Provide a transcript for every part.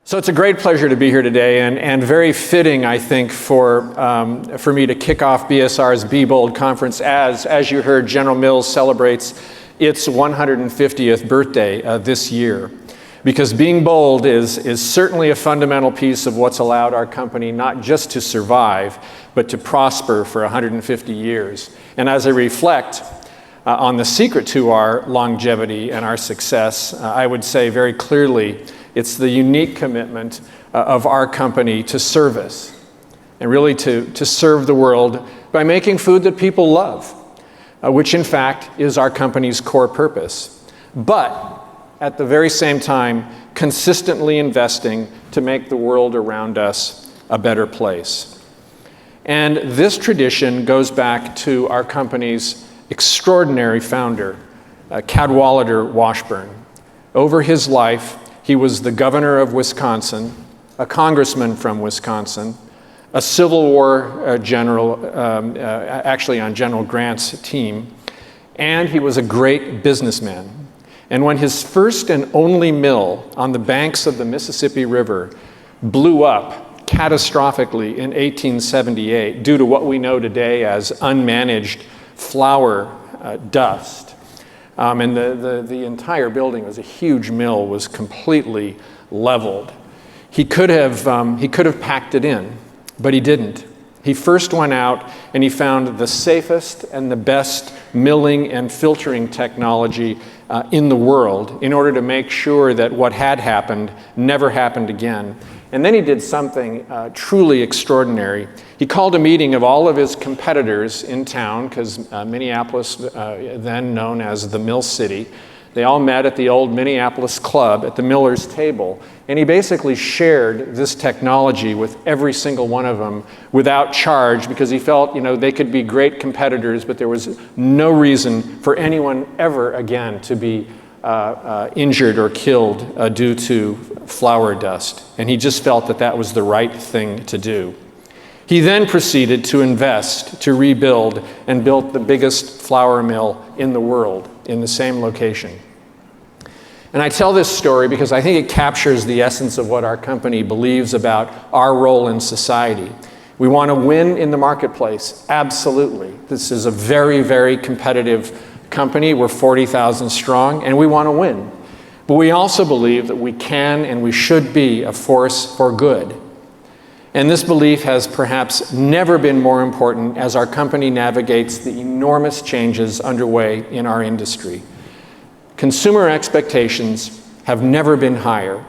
So it's a great pleasure to be here today, and very fitting, I think, for me to kick off BSR's Be Bold conference as you heard, General Mills celebrates its 150th birthday this year. Because being bold is certainly a fundamental piece of what's allowed our company not just to survive, but to prosper for 150 years. And as I reflect on the secret to our longevity and our success, I would say very clearly, it's the unique commitment of our company to service and really to serve the world by making food that people love, which in fact is our company's core purpose. But at the very same time, consistently investing to make the world around us a better place. And this tradition goes back to our company's extraordinary founder, Cadwallader Washburn. Over his life, he was the governor of Wisconsin, a congressman from Wisconsin, a Civil War general, actually on General Grant's team, and he was a great businessman. And when his first and only mill on the banks of the Mississippi River blew up catastrophically in 1878 due to what we know today as unmanaged flour dust, and the entire building was a huge mill, was completely leveled. He could have packed it in, but he didn't. He first went out and he found the safest and the best milling and filtering technology in the world in order to make sure that what had happened never happened again. And then he did something truly extraordinary. He called a meeting of all of his competitors in town, because Minneapolis, then known as the Mill City, they all met at the old Minneapolis Club at the Miller's table. And he basically shared this technology with every single one of them without charge, because he felt, they could be great competitors, but there was no reason for anyone ever again to be injured or killed due to flour dust. And he just felt that that was the right thing to do. He then proceeded to invest, to rebuild, and built the biggest flour mill in the world in the same location. And I tell this story because I think it captures the essence of what our company believes about our role in society. We want to win in the marketplace, absolutely. This is a very, very competitive company. We're 40,000 strong, and we want to win. But we also believe that we can and we should be a force for good. And this belief has perhaps never been more important as our company navigates the enormous changes underway in our industry. Consumer expectations have never been higher.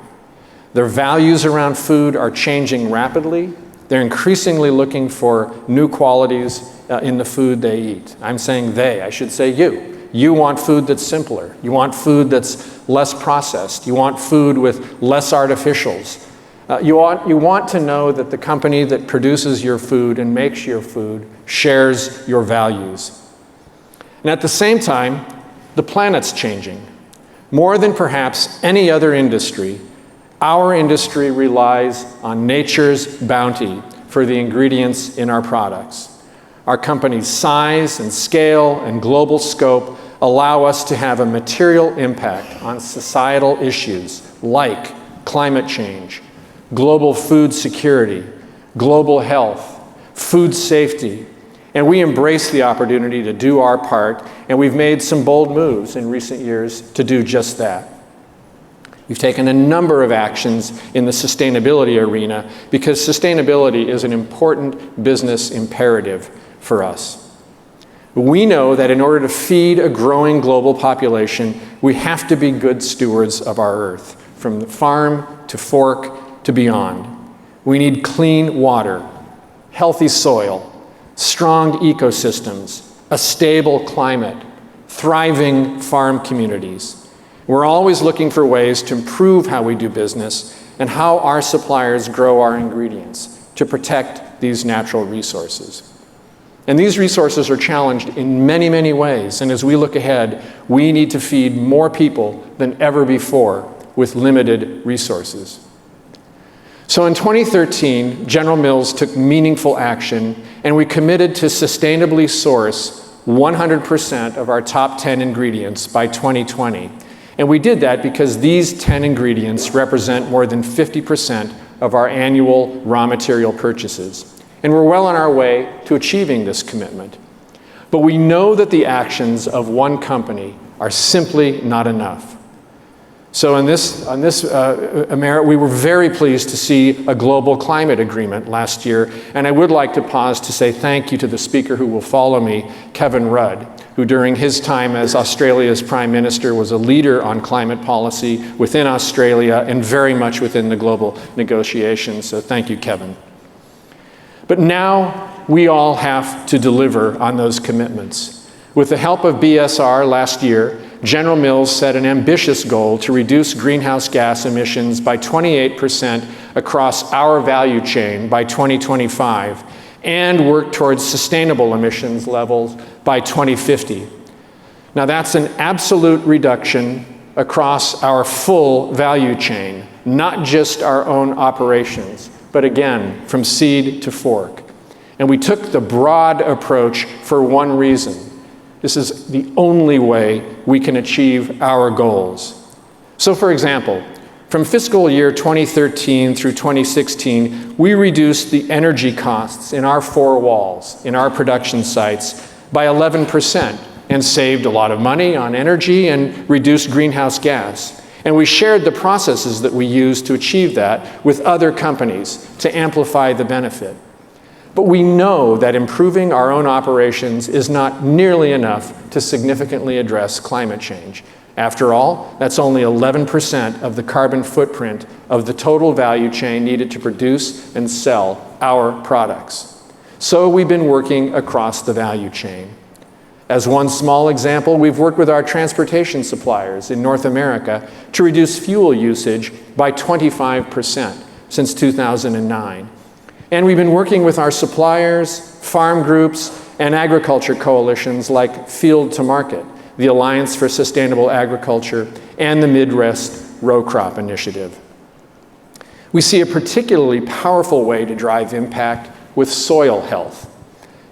Their values around food are changing rapidly. They're increasingly looking for new qualities in the food they eat. I'm saying they, I should say you. You want food that's simpler. You want food that's less processed. You want food with less artificials. You want to know that the company that produces your food and makes your food shares your values. And at the same time, the planet's changing. More than perhaps any other industry, our industry relies on nature's bounty for the ingredients in our products. Our company's size and scale and global scope allow us to have a material impact on societal issues like climate change, global food security, global health, food safety, and we embrace the opportunity to do our part, and we've made some bold moves in recent years to do just that. We've taken a number of actions in the sustainability arena because sustainability is an important business imperative for us. We know that in order to feed a growing global population, we have to be good stewards of our earth, from the farm to fork to beyond. We need clean water, healthy soil, strong ecosystems, a stable climate, thriving farm communities. We're always looking for ways to improve how we do business and how our suppliers grow our ingredients to protect these natural resources. And these resources are challenged in many, many ways. And as we look ahead, we need to feed more people than ever before with limited resources. So in 2013, General Mills took meaningful action, and we committed to sustainably source 100% of our top 10 ingredients by 2020. And we did that because these 10 ingredients represent more than 50% of our annual raw material purchases. And we're well on our way to achieving this commitment. But we know that the actions of one company are simply not enough. So on this merit, we were very pleased to see a global climate agreement last year. And I would like to pause to say thank you to the speaker who will follow me, Kevin Rudd, who during his time as Australia's Prime Minister was a leader on climate policy within Australia and very much within the global negotiations. So thank you, Kevin. But now we all have to deliver on those commitments. With the help of BSR last year, General Mills set an ambitious goal to reduce greenhouse gas emissions by 28% across our value chain by 2025 and work towards sustainable emissions levels by 2050. Now that's an absolute reduction across our full value chain, not just our own operations, but again, from seed to fork. And we took the broad approach for one reason. This is the only way we can achieve our goals. So for example, from fiscal year 2013 through 2016, we reduced the energy costs in our four walls, in our production sites, by 11% and saved a lot of money on energy and reduced greenhouse gas. And we shared the processes that we used to achieve that with other companies to amplify the benefit. But we know that improving our own operations is not nearly enough to significantly address climate change. After all, that's only 11% of the carbon footprint of the total value chain needed to produce and sell our products. So we've been working across the value chain. As one small example, we've worked with our transportation suppliers in North America to reduce fuel usage by 25% since 2009. And we've been working with our suppliers, farm groups, and agriculture coalitions like Field to Market, the Alliance for Sustainable Agriculture, and the Midwest Row Crop Initiative. We see a particularly powerful way to drive impact with soil health.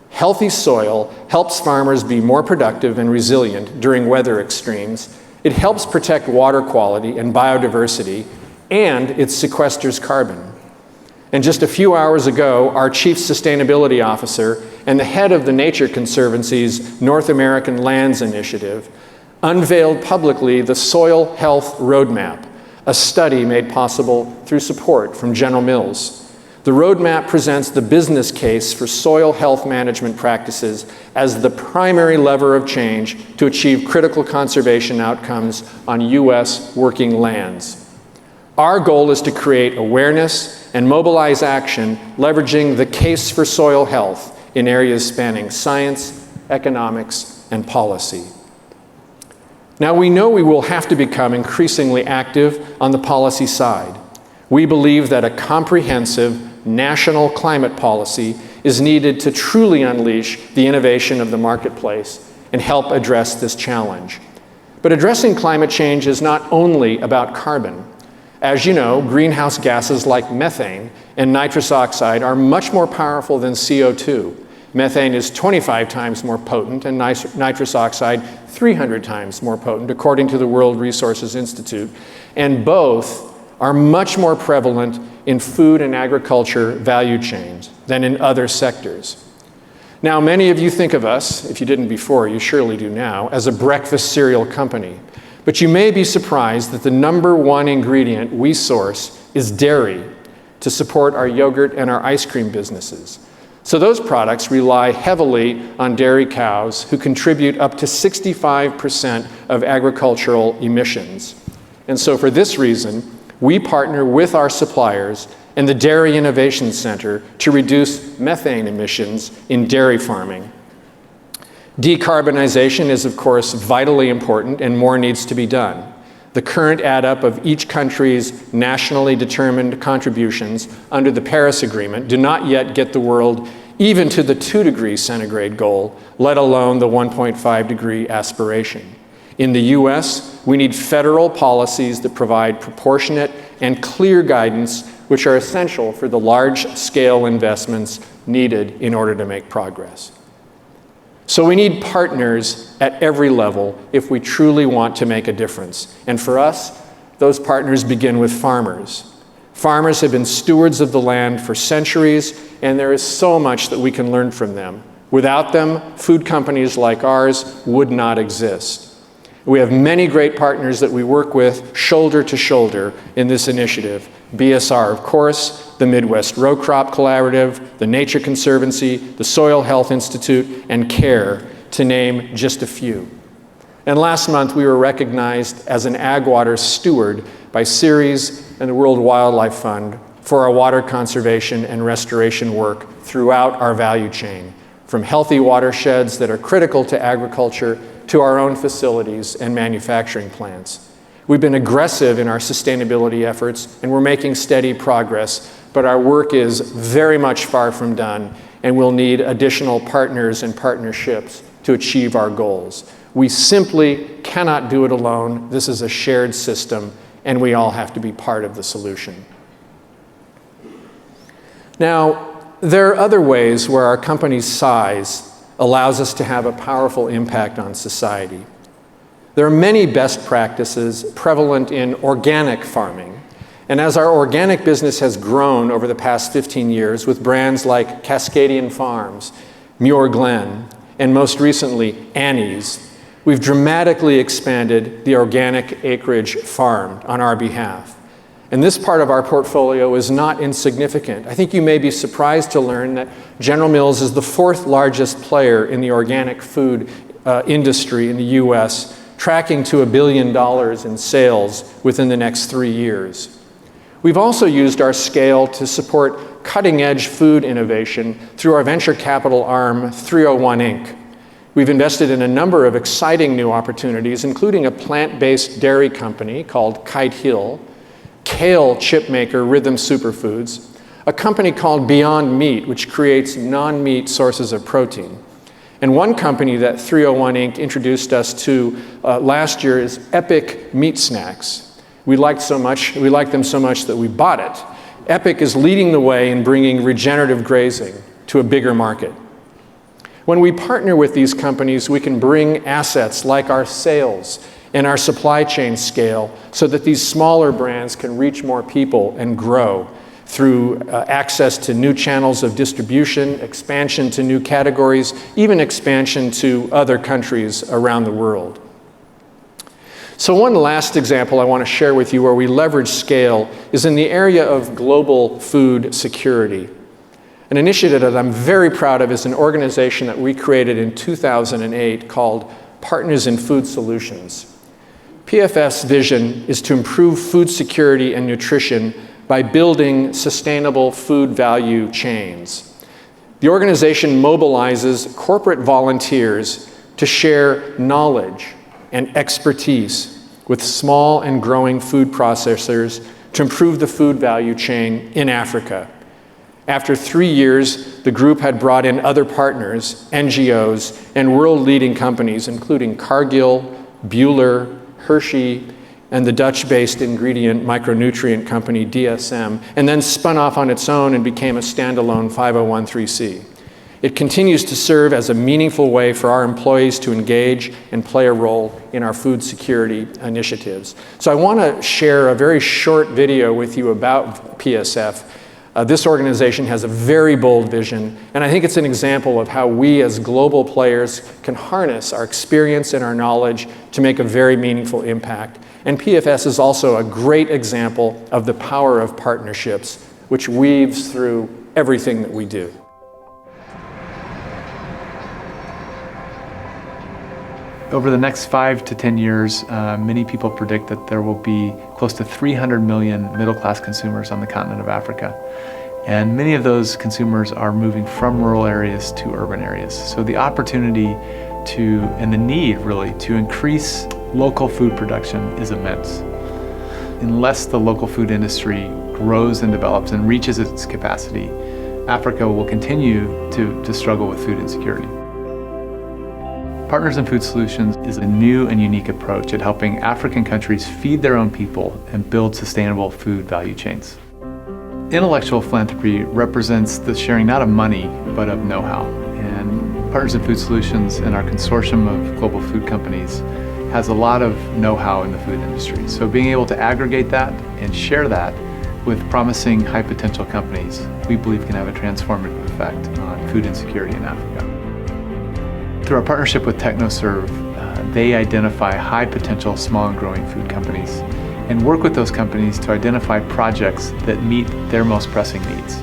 Healthy soil helps farmers be more productive and resilient during weather extremes. It helps protect water quality and biodiversity, and it sequesters carbon. And just a few hours ago, our Chief Sustainability Officer and the head of the Nature Conservancy's North American Lands Initiative unveiled publicly the Soil Health Roadmap, a study made possible through support from General Mills. The roadmap presents the business case for soil health management practices as the primary lever of change to achieve critical conservation outcomes on U.S. working lands. Our goal is to create awareness and mobilize action, leveraging the case for soil health in areas spanning science, economics, and policy. Now, we know we will have to become increasingly active on the policy side. We believe that a comprehensive national climate policy is needed to truly unleash the innovation of the marketplace and help address this challenge. But addressing climate change is not only about carbon. As you know, greenhouse gases like methane and nitrous oxide are much more powerful than CO2. Methane is 25 times more potent and nitrous oxide 300 times more potent, according to the World Resources Institute. And both are much more prevalent in food and agriculture value chains than in other sectors. Now, many of you think of us, if you didn't before, you surely do now, as a breakfast cereal company. But you may be surprised that the #1 ingredient we source is dairy to support our yogurt and our ice cream businesses. So those products rely heavily on dairy cows who contribute up to 65% of agricultural emissions. And so for this reason, we partner with our suppliers and the Dairy Innovation Center to reduce methane emissions in dairy farming. Decarbonization is, of course, vitally important, and more needs to be done. The current add-up of each country's nationally determined contributions under the Paris Agreement do not yet get the world even to the 2 degree centigrade goal, let alone the 1.5 degree aspiration. In the US, we need federal policies that provide proportionate and clear guidance, which are essential for the large-scale investments needed in order to make progress. So we need partners at every level if we truly want to make a difference. And for us, those partners begin with farmers. Farmers have been stewards of the land for centuries, and there is so much that we can learn from them. Without them, food companies like ours would not exist. We have many great partners that we work with shoulder to shoulder in this initiative. BSR, of course, the Midwest Row Crop Collaborative, the Nature Conservancy, the Soil Health Institute, and CARE, to name just a few. And last month, we were recognized as an ag water steward by Ceres and the World Wildlife Fund for our water conservation and restoration work throughout our value chain, from healthy watersheds that are critical to agriculture to our own facilities and manufacturing plants. We've been aggressive in our sustainability efforts, and we're making steady progress, but our work is very much far from done, and we'll need additional partners and partnerships to achieve our goals. We simply cannot do it alone. This is a shared system, and we all have to be part of the solution. Now, there are other ways where our company's size allows us to have a powerful impact on society. There are many best practices prevalent in organic farming, and as our organic business has grown over the past 15 years with brands like Cascadian Farms, Muir Glen, and most recently Annie's, we've dramatically expanded the organic acreage farmed on our behalf. And this part of our portfolio is not insignificant. I think you may be surprised to learn that General Mills is the fourth largest player in the organic food industry in the US, tracking to $1 billion in sales within the next 3 years. We've also used our scale to support cutting-edge food innovation through our venture capital arm, 301 Inc. We've invested in a number of exciting new opportunities, including a plant-based dairy company called Kite Hill, kale chip maker Rhythm Superfoods, a company called Beyond Meat, which creates non-meat sources of protein. And one company that 301 Inc. introduced us to last year is Epic Meat Snacks. We liked them so much that we bought it. Epic is leading the way in bringing regenerative grazing to a bigger market. When we partner with these companies, we can bring assets like our sales and our supply chain scale so that these smaller brands can reach more people and grow through access to new channels of distribution, expansion to new categories, even expansion to other countries around the world. So one last example I want to share with you where we leverage scale is in the area of global food security. An initiative that I'm very proud of is an organization that we created in 2008 called Partners in Food Solutions. PFS's vision is to improve food security and nutrition by building sustainable food value chains. The organization mobilizes corporate volunteers to share knowledge and expertise with small and growing food processors to improve the food value chain in Africa. After 3 years, the group had brought in other partners, NGOs, and world-leading companies, including Cargill, Buehler, Hershey, and the Dutch-based ingredient micronutrient company DSM, and then spun off on its own and became a standalone 501(c)(3). It continues to serve as a meaningful way for our employees to engage and play a role in our food security initiatives. So I want to share a very short video with you about PSF. This organization has a very bold vision, and I think it's an example of how we as global players can harness our experience and our knowledge to make a very meaningful impact. And PFS is also a great example of the power of partnerships, which weaves through everything that we do. Over the next 5 to 10 years, many people predict that there will be close to 300 million middle-class consumers on the continent of Africa. And many of those consumers are moving from rural areas to urban areas. So the opportunity and the need really to increase local food production is immense. Unless the local food industry grows and develops and reaches its capacity, Africa will continue to struggle with food insecurity. Partners in Food Solutions is a new and unique approach at helping African countries feed their own people and build sustainable food value chains. Intellectual philanthropy represents the sharing not of money, but of know-how. And Partners in Food Solutions and our consortium of global food companies has a lot of know-how in the food industry. So being able to aggregate that and share that with promising high potential companies, we believe can have a transformative effect on food insecurity in Africa. Through our partnership with TechnoServe, they identify high potential small and growing food companies and work with those companies to identify projects that meet their most pressing needs.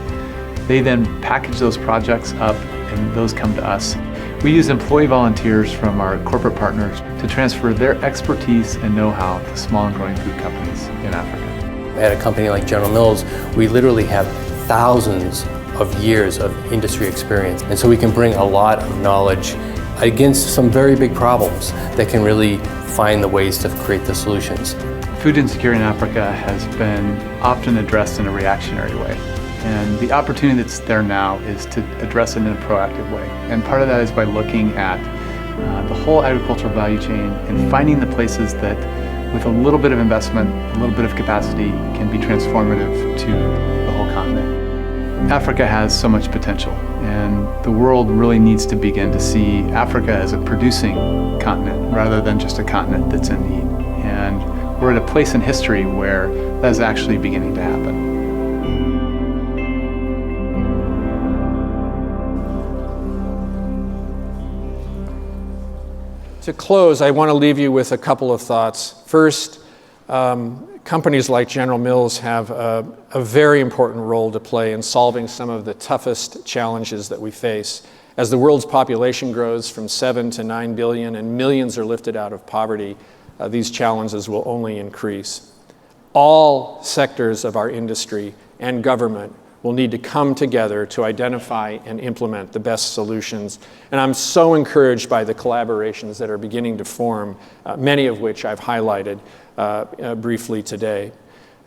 They then package those projects up and those come to us. We use employee volunteers from our corporate partners to transfer their expertise and know-how to small and growing food companies in Africa. At a company like General Mills, we literally have thousands of years of industry experience, and so we can bring a lot of knowledge against some very big problems that can really find the ways to create the solutions. Food insecurity in Africa has been often addressed in a reactionary way. And the opportunity that's there now is to address it in a proactive way. And part of that is by looking at the whole agricultural value chain and finding the places that with a little bit of investment, a little bit of capacity, can be transformative to the whole continent. Africa has so much potential, and the world really needs to begin to see Africa as a producing continent rather than just a continent that's in need. And we're at a place in history where that is actually beginning to happen. To close, I want to leave you with a couple of thoughts. First, companies like General Mills have a very important role to play in solving some of the toughest challenges that we face. As the world's population grows from 7 to 9 billion and millions are lifted out of poverty, these challenges will only increase. All sectors of our industry and government will need to come together to identify and implement the best solutions. And I'm so encouraged by the collaborations that are beginning to form, many of which I've highlighted briefly today.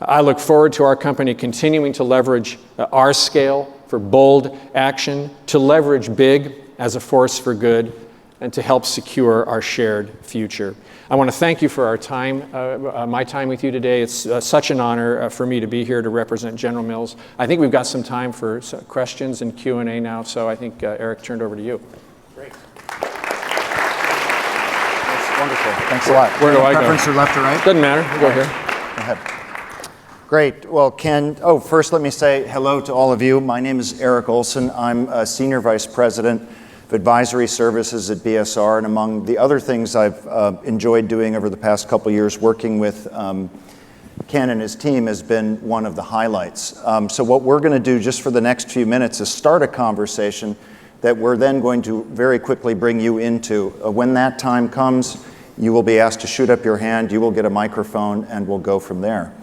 I look forward to our company continuing to leverage our scale for bold action, to leverage big as a force for good, and to help secure our shared future. I want to thank you for our time, my time with you today. It's such an honor for me to be here to represent General Mills. I think we've got some time for questions and Q&A now, so I think, Eric, turned over to you. Great. That's wonderful. Thanks a lot. Where do I go? Preference or left or right? Doesn't matter. Go here. Go ahead. Great. Well, Ken, first let me say hello to all of you. My name is Eric Olson. I'm a Senior Vice President of Advisory Services at BSR, and among the other things I've enjoyed doing over the past couple years, working with Ken and his team has been one of the highlights. So what we're going to do just for the next few minutes is start a conversation that we're then going to very quickly bring you into. When that time comes, you will be asked to shoot up your hand, you will get a microphone, and we'll go from there.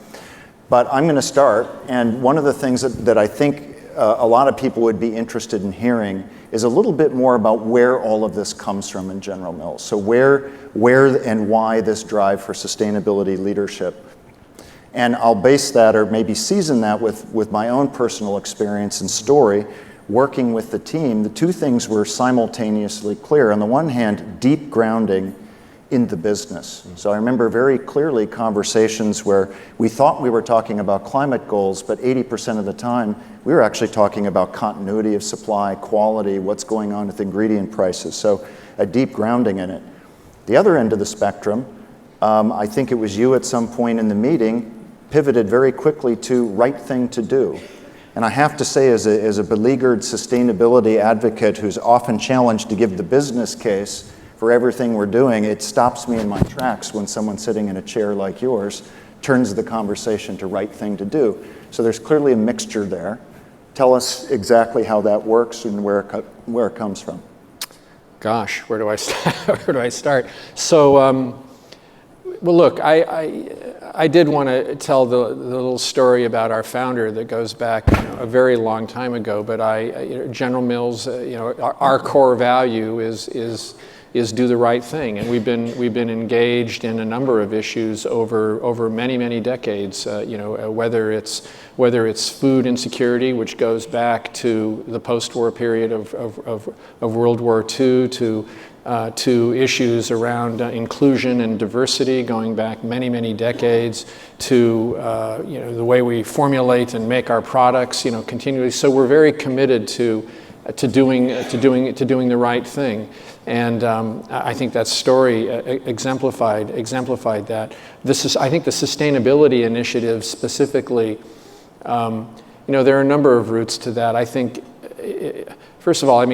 But I'm going to start, and one of the things that I think a lot of people would be interested in hearing is a little bit more about where all of this comes from in General Mills. So where and why this drive for sustainability leadership. And I'll base that, or maybe season that with my own personal experience and story, working with the team. The two things were simultaneously clear. On the one hand, deep grounding in the business. So I remember very clearly conversations where we thought we were talking about climate goals, but 80% of the time we were actually talking about continuity of supply, quality, what's going on with ingredient prices. So a deep grounding in it. The other end of the spectrum, I think it was you at some point in the meeting, pivoted very quickly to right thing to do. And I have to say, as a beleaguered sustainability advocate who's often challenged to give the business case for everything we're doing, it stops me in my tracks when someone sitting in a chair like yours turns the conversation to right thing to do. So there's clearly a mixture there. Tell us exactly how that works and where it comes from. Gosh, where do I start? Where do I start? So, well, look, I did want to tell the little story about our founder that goes back a very long time ago. But General Mills, our core value is do the right thing, and we've been engaged in a number of issues over many decades. Whether it's food insecurity, which goes back to the post-war period of World War II, to issues around inclusion and diversity, going back many decades, to the way we formulate and make our products, continually. So we're very committed to to doing the right thing. And I think that story exemplified that. I think the sustainability initiative specifically, there are a number of routes to that. I think, first of all,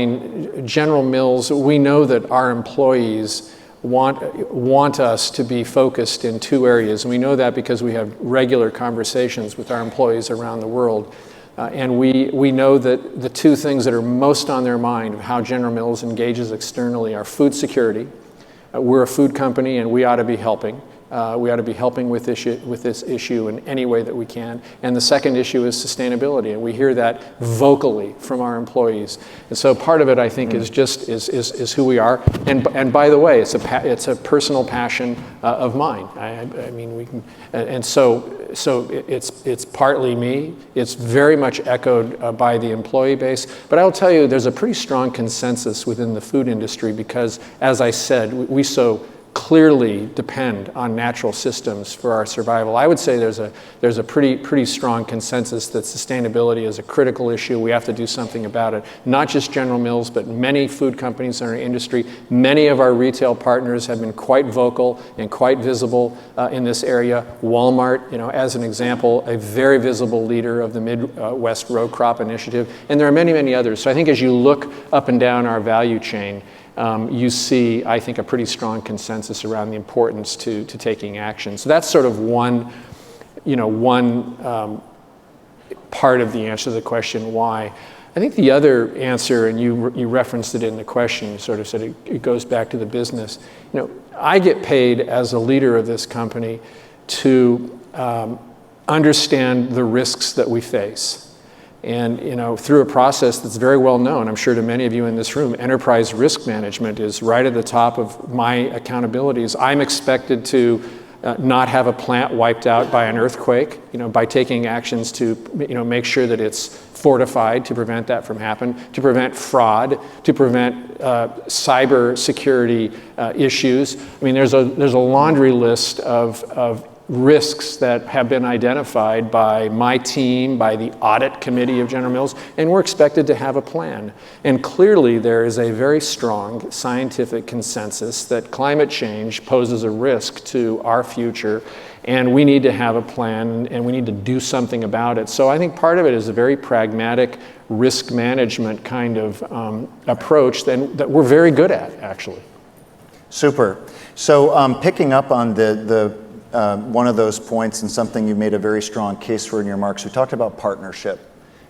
General Mills, we know that our employees want us to be focused in two areas. And we know that because we have regular conversations with our employees around the world. And we know that the two things that are most on their mind of how General Mills engages externally are food security. We're a food company and we ought to be helping. We ought to be helping with this issue in any way that we can. And the second issue is sustainability, and we hear that vocally from our employees. And so part of it, I think, is who we are. And by the way, it's a personal passion of mine. So it's partly me. It's very much echoed by the employee base. But I'll tell you, there's a pretty strong consensus within the food industry because, as I said, we so clearly depend on natural systems for our survival. I would say there's a pretty strong consensus that sustainability is a critical issue. We have to do something about it. Not just General Mills, but many food companies in our industry. Many of our retail partners have been quite vocal and quite visible in this area. Walmart, as an example, a very visible leader of the Midwest Row Crop Initiative, and there are many, many others. So I think as you look up and down our value chain, you see, I think, a pretty strong consensus around the importance to taking action. So that's sort of one part of the answer to the question, why. I think the other answer, and you referenced it in the question, you sort of said it goes back to the business. I get paid as a leader of this company to understand the risks that we face. And through a process that's very well known, I'm sure to many of you in this room, enterprise risk management is right at the top of my accountabilities. I'm expected to not have a plant wiped out by an earthquake, by taking actions to make sure that it's fortified to prevent that from happening, to prevent fraud, to prevent cyber security issues. There's a laundry list of risks that have been identified by my team, by the audit committee of General Mills, and we're expected to have a plan. And clearly there is a very strong scientific consensus that climate change poses a risk to our future, and we need to have a plan and we need to do something about it. So I think part of it is a very pragmatic risk management kind of approach that we're very good at, actually. Super. So picking up on one of those points and something you made a very strong case for in your remarks, we talked about partnership.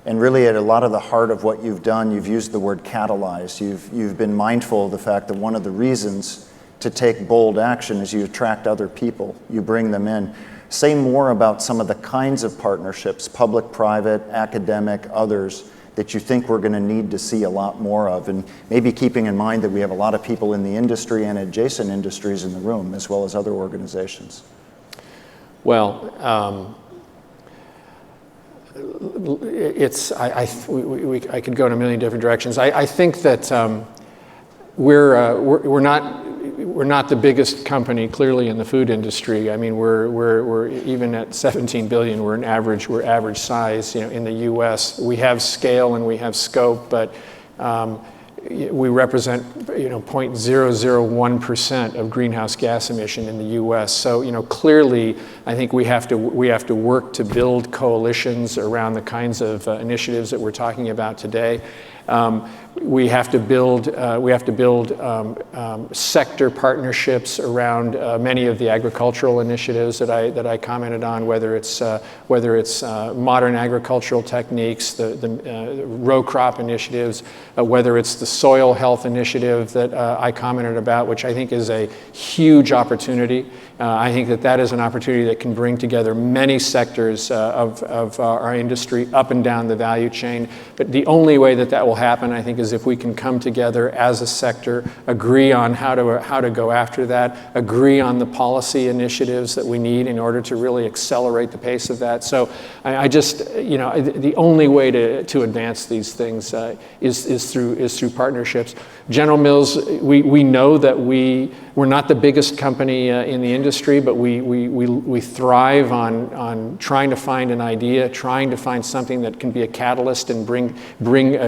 And really at a lot of the heart of what you've done, you've used the word catalyze. You've been mindful of the fact that one of the reasons to take bold action is you attract other people, you bring them in. Say more about some of the kinds of partnerships, public, private, academic, others, that you think we're going to need to see a lot more of, and maybe keeping in mind that we have a lot of people in the industry and adjacent industries in the room, as well as other organizations. Well, I could go in a million different directions. I think that we're not the biggest company clearly in the food industry. We're even at 17 billion. We're average size. In the U.S. we have scale and we have scope, but we represent 0.001% of greenhouse gas emission in the U.S. So clearly, I think we have to work to build coalitions around the kinds of initiatives that we're talking about today. We have to build sector partnerships around many of the agricultural initiatives that I commented on, whether it's modern agricultural techniques, the row crop initiatives, whether it's the soil health initiative that I commented about, which I think is a huge opportunity. I think that is an opportunity that can bring together many sectors of our industry up and down the value chain. But the only way that will happen, I think, is is if we can come together as a sector, agree on how to go after that, agree on the policy initiatives that we need in order to really accelerate the pace of that. So I just, the only way to advance these things is through partnerships. General Mills, we know that we're not the biggest company in the industry, but we thrive on trying to find an idea, trying to find something that can be a catalyst and bring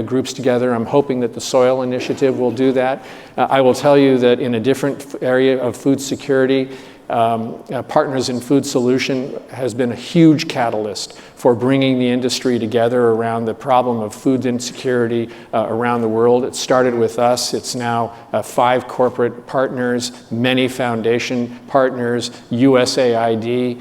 groups together. I'm hoping that the Soil Initiative will do that. I will tell you that in a different area of food security, Partners in Food Solution has been a huge catalyst for bringing the industry together around the problem of food insecurity around the world. It started with us. It's now 5 corporate partners, many foundation partners, USAID,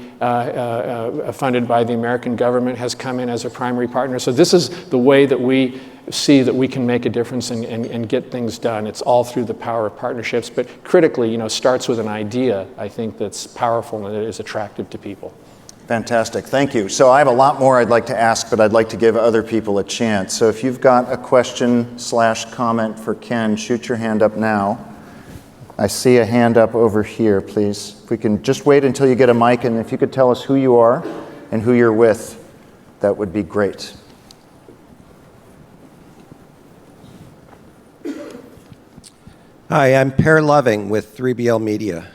funded by the American government, has come in as a primary partner. So this is the way that we see that we can make a difference and get things done. It's all through the power of partnerships, but critically, starts with an idea, I think, that's powerful and that is attractive to people. Fantastic, thank you. So I have a lot more I'd like to ask, but I'd like to give other people a chance. So if you've got a question/comment for Ken, shoot your hand up now. I see a hand up over here, please. If we can just wait until you get a mic, and if you could tell us who you are and who you're with, that would be great. Hi, I'm Per Loving with 3BL Media.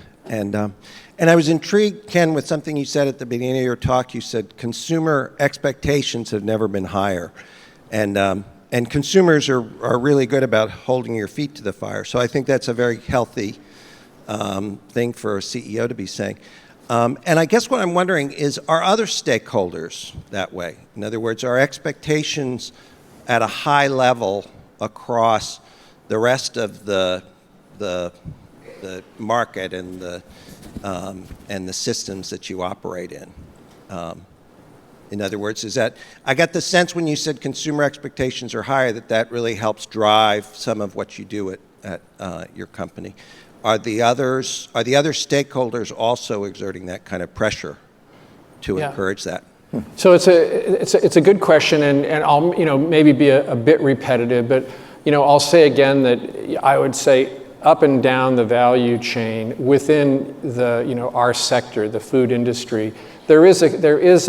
And I was intrigued, Ken, with something you said at the beginning of your talk. You said consumer expectations have never been higher. And consumers are really good about holding your feet to the fire. So I think that's a very healthy thing for a CEO to be saying. And I guess what I'm wondering is, are other stakeholders that way? In other words, are expectations at a high level across the rest of the market and the systems that you operate in? In other words, is that, I got the sense when you said consumer expectations are higher that really helps drive some of what you do at your company. Are the other stakeholders also exerting that kind of pressure to encourage that? So it's a good question, and I'll maybe be a bit repetitive, but I'll say again that I would say up and down the value chain within the our sector, the food industry, there is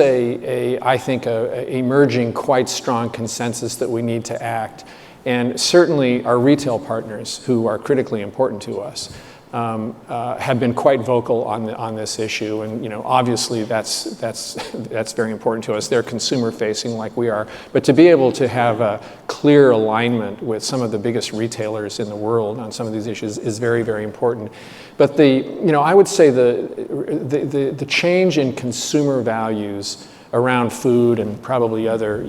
I think a emerging quite strong consensus that we need to act, and certainly our retail partners, who are critically important to us, have been quite vocal on this issue, and obviously that's very important to us. They're consumer facing like we are, but to be able to have a clear alignment with some of the biggest retailers in the world on some of these issues is very, very important. But I would say the change in consumer values around food and probably other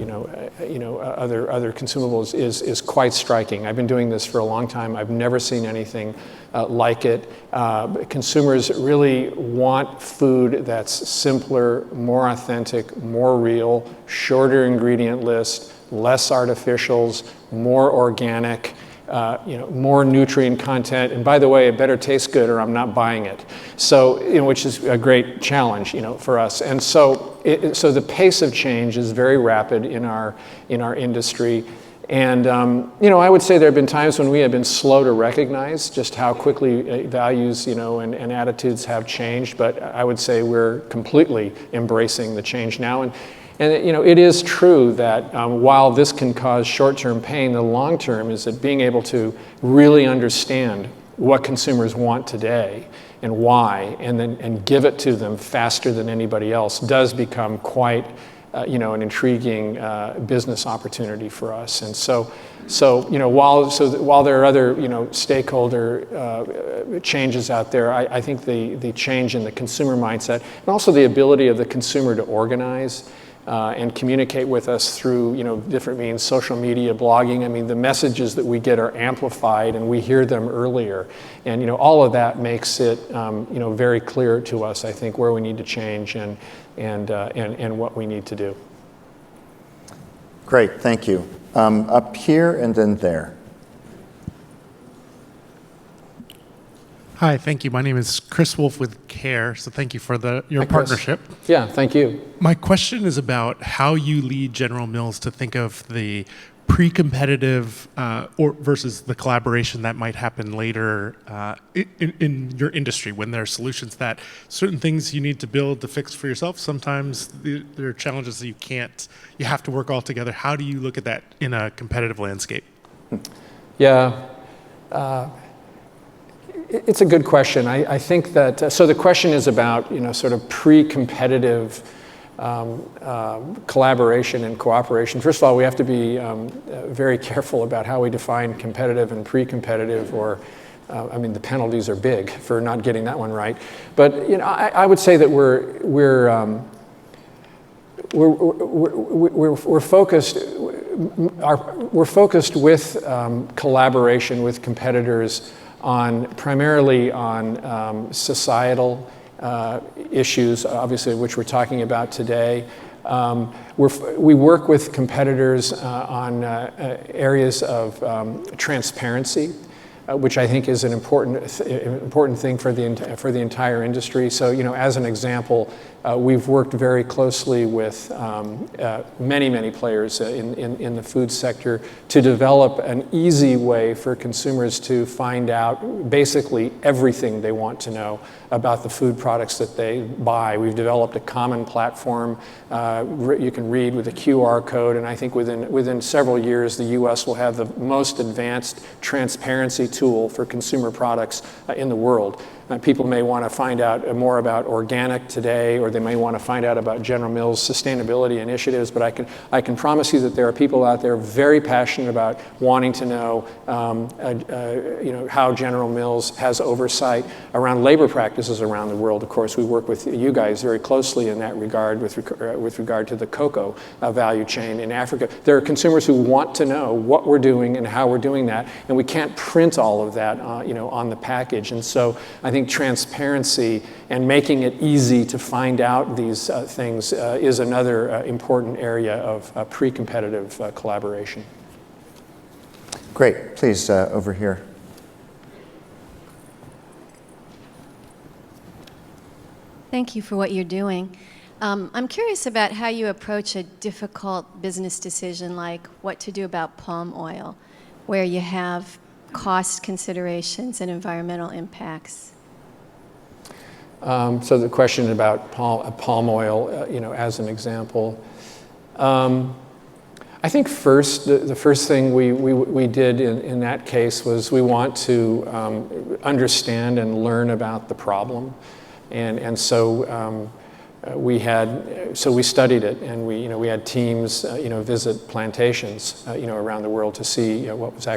other consumables is quite striking. I've been doing this for a long time. I've never seen anything like it. Consumers really want food that's simpler, more authentic, more real, shorter ingredient list, less artificials, more organic, more nutrient content, and by the way, it better taste good or I'm not buying it. So, which is a great challenge, for us. And so, so the pace of change is very rapid in our industry. And I would say there have been times when we have been slow to recognize just how quickly values, and attitudes have changed. But I would say we're completely embracing the change now. And it is true that while this can cause short-term pain, the long-term is that being able to really understand what consumers want today and why, and give it to them faster than anybody else does become quite, an intriguing business opportunity for us. And so while there are other, stakeholder changes out there, I think the change in the consumer mindset and also the ability of the consumer to organize and communicate with us through different means, social media, blogging. I mean, the messages that we get are amplified and we hear them earlier. And all of that makes it very clear to us, I think, where we need to change and what we need to do. Great, thank you. Up here and then there. Hi, thank you. My name is Chris Wolf with CARE, so thank you for your partnership. Yeah, thank you. My question is about how you lead General Mills to think of the pre-competitive or versus the collaboration that might happen later in your industry when there are solutions that certain things you need to build to fix for yourself. Sometimes there are challenges that you have to work all together. How do you look at that in a competitive landscape? Yeah. It's a good question. I think that, so the question is about, sort of pre-competitive collaboration and cooperation. First of all, we have to be very careful about how we define competitive and pre-competitive, or, the penalties are big for not getting that one right. But, I would say that we're focused with collaboration with competitors primarily on societal issues, obviously, which we're talking about today. We work with competitors on areas of transparency, which I think is an important thing for the entire industry. So, as an example, we've worked very closely with many players in the food sector to develop an easy way for consumers to find out basically everything they want to know about the food products that they buy. We've developed a common platform you can read with a QR code, and I think within several years the US will have the most advanced transparency tool for consumer products in the world. People may want to find out more about organic today, or they may want to find out about General Mills' sustainability initiatives, but I can promise you that there are people out there very passionate about wanting to know how General Mills has oversight around labor practices around the world. Of course, we work with you guys very closely in that regard with regard to the cocoa value chain in Africa. There are consumers who want to know what we're doing and how we're doing that, and we can't print all of that on the package. And so I think transparency and making it easy to find out these things is another important area of pre-competitive collaboration. Great. Please, over here. Thank you for what you're doing. I'm curious about how you approach a difficult business decision like what to do about palm oil, where you have cost considerations and environmental impacts. So the question about palm oil, as an example. I think the first thing we did in that case was we want to understand and learn about the problem, and so we studied it, and we had teams visit plantations around the world to see what was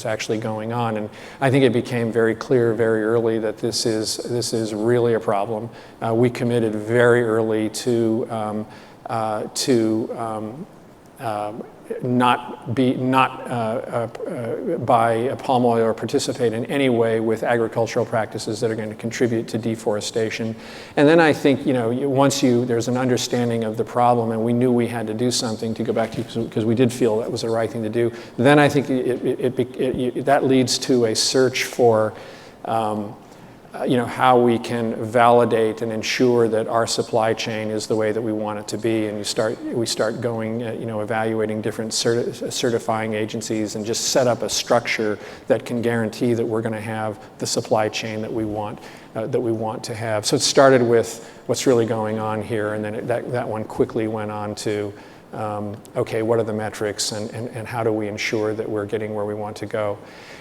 actually going on, and I think it became very clear very early that this is really a problem. We committed very early to not buy palm oil or participate in any way with agricultural practices that are going to contribute to deforestation. And then I think once there's an understanding of the problem, and we knew we had to do something, to go back to, because we did feel that was the right thing to do. Then I think that leads to a search for how we can validate and ensure that our supply chain is the way that we want it to be, and we start going, evaluating different certifying agencies, and just set up a structure that can guarantee that we're going to have the supply chain that we want to have. So it started with what's really going on here, and then that one quickly went on to okay, what are the metrics, and how do we ensure that we're getting where we want to go?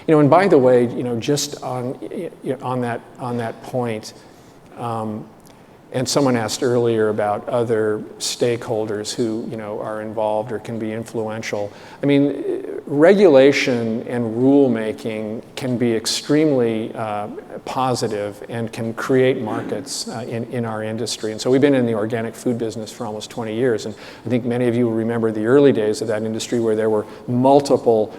And by the way, just on that point, and someone asked earlier about other stakeholders who are involved or can be influential. I mean, regulation and rulemaking can be extremely positive and can create markets in our industry. And so we've been in the organic food business for almost 20 years, and I think many of you will remember the early days of that industry where there were multiple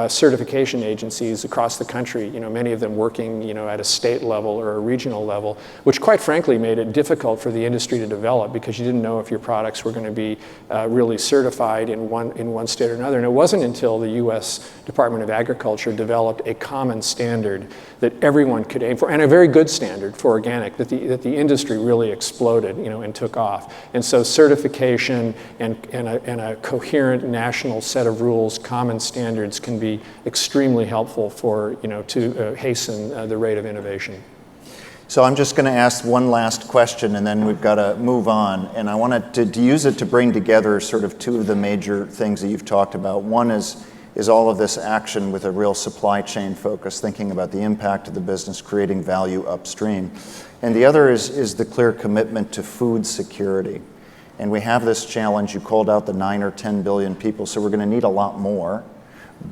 certification agencies across the country, many of them working, at a state level or a regional level, which quite frankly made it difficult for the industry to develop because you didn't know if your products were going to be really certified in one state or another. And it wasn't until the U.S. Department of Agriculture developed a common standard that everyone could aim for, and a very good standard for organic, that the industry really exploded, and took off. And so certification and a coherent national set of rules, common standards, can be extremely helpful for, to hasten the rate of innovation. So I'm just going to ask one last question, and then we've got to move on. And I wanted to use it to bring together sort of two of the major things that you've talked about. One is all of this action with a real supply chain focus, thinking about the impact of the business, creating value upstream. And the other is the clear commitment to food security. And we have this challenge. You called out the 9 or 10 billion people, so we're going to need a lot more,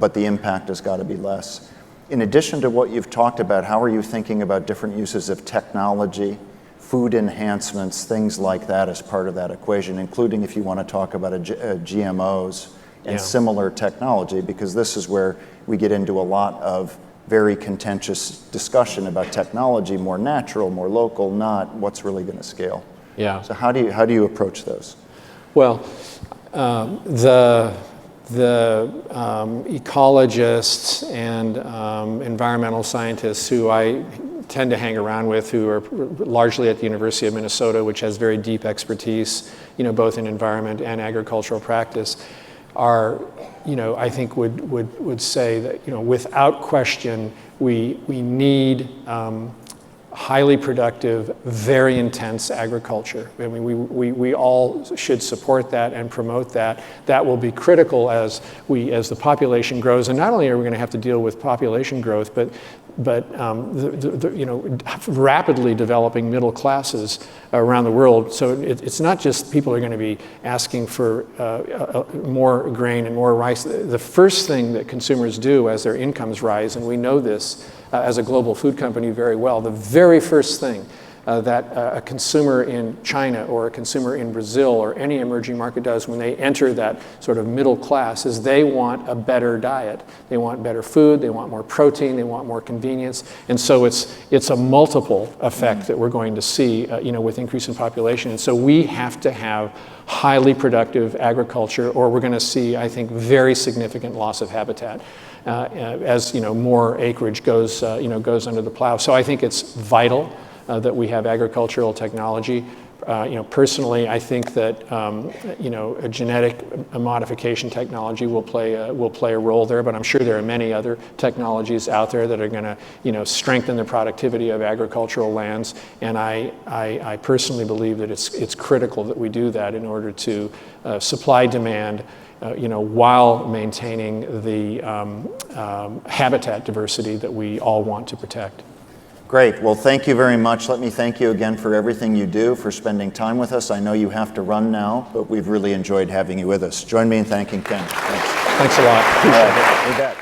but the impact has got to be less. In addition to what you've talked about, how are you thinking about different uses of technology, food enhancements, things like that as part of that equation, including if you want to talk about GMOs and similar technology, because this is where we get into a lot of very contentious discussion about technology, more natural, more local, not what's really going to scale. Yeah. So how do you approach those? Well, the ecologists and environmental scientists who I tend to hang around with, who are largely at the University of Minnesota, which has very deep expertise, both in environment and agricultural practice, are, I think would say that, without question, we need highly productive, very intense agriculture. I mean, we all should support that and promote that. That will be critical as the population grows. And not only are we going to have to deal with population growth, but rapidly developing middle classes around the world. So it's not just people are going to be asking for more grain and more rice. The first thing that consumers do as their incomes rise, and we know this as a global food company very well, the very first thing that a consumer in China or a consumer in Brazil or any emerging market does when they enter that sort of middle class is they want a better diet. They want better food, they want more protein, they want more convenience. And so it's a multiple effect that we're going to see with increase in population. And so we have to have highly productive agriculture, or we're going to see, I think, very significant loss of habitat as more acreage goes under the plow. So I think it's vital that we have agricultural technology. Personally, I think that a genetic modification technology will play a role there. But I'm sure there are many other technologies out there that are going to strengthen the productivity of agricultural lands. And I personally believe that it's critical that we do that in order to supply demand, while maintaining the habitat diversity that we all want to protect. Great. Well, thank you very much. Let me thank you again for everything you do, for spending time with us. I know you have to run now, but we've really enjoyed having you with us. Join me in thanking Ken. Thanks. Thanks a lot. Appreciate it. You bet.